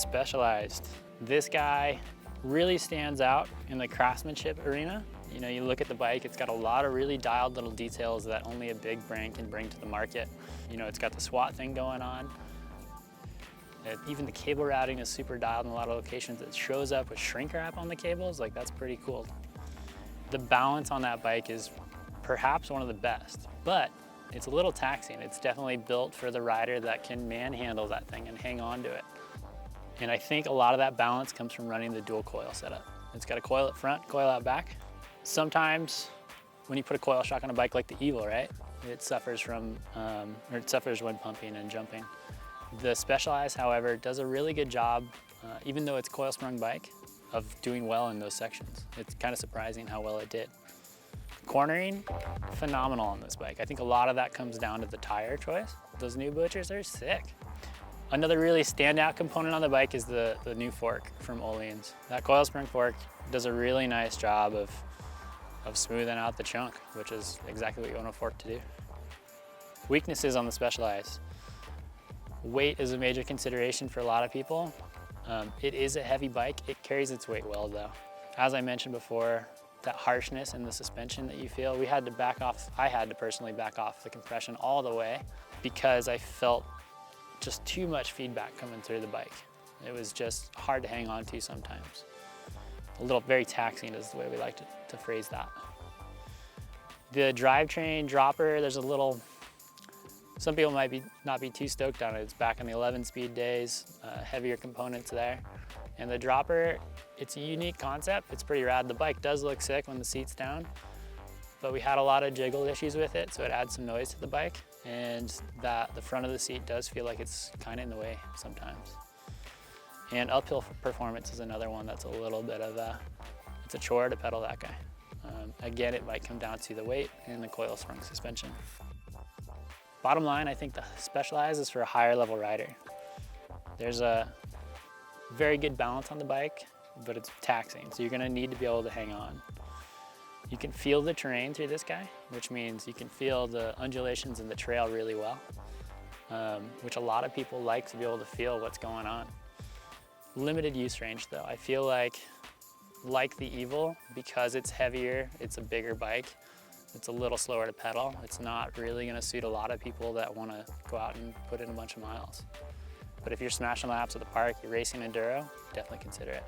Specialized. This guy really stands out in the craftsmanship arena. You know, you look at the bike, it's got a lot of really dialed little details that only a big brand can bring to the market. You know, it's got the SWAT thing going on. Even the cable routing is super dialed in a lot of locations. It shows up with shrink wrap on the cables, like that's pretty cool. The balance on that bike is perhaps one of the best, but it's a little taxing. It's definitely built for the rider that can manhandle that thing and hang on to it. And I think a lot of that balance comes from running the dual coil setup. It's got a coil up front, coil out back. Sometimes when you put a coil shock on a bike like the Evil, right, it suffers from, or it suffers when pumping and jumping. The Specialized, however, does a really good job, even though it's a coil sprung bike, of doing well in those sections. It's kind of surprising how well it did. Cornering, phenomenal on this bike. I think a lot of that comes down to the tire choice. Those new Butchers are sick. Another really standout component on the bike is the new fork from Olean's. That coil spring fork does a really nice job of smoothing out the chunk, which is exactly what you want a fork to do. Weaknesses on the Specialized. Weight is a major consideration for a lot of people. It is a heavy bike. It carries its weight well though. As I mentioned before, that harshness in the suspension that you feel, we had to back off, I had to personally back off the compression all the way because I felt just too much feedback coming through the bike. It was just hard to hang on to sometimes. Very taxing is the way we like to phrase that. The drivetrain dropper, there's a little, some people might not be too stoked on it. It's back in the 11-speed days, heavier components there. And the dropper, it's a unique concept. It's pretty rad. The bike does look sick when the seat's down, but we had a lot of jiggle issues with it, so it adds some noise to the bike. And the front of the seat does feel like it's kind of in the way sometimes. And uphill performance is another one that's a little bit of it's a chore to pedal that guy. Again, it might come down to the weight and the coil sprung suspension. Bottom line, I think the Specialized is for a higher level rider. There's a very good balance on the bike, but it's taxing, so you're gonna need to be able to hang on. You can feel the terrain through this guy, which means you can feel the undulations in the trail really well, which a lot of people like to be able to feel what's going on. Limited use range though. I feel like the Evil, because it's heavier, it's a bigger bike, it's a little slower to pedal. It's not really gonna suit a lot of people that wanna go out and put in a bunch of miles. But if you're smashing laps at the park, you're racing enduro, definitely consider it.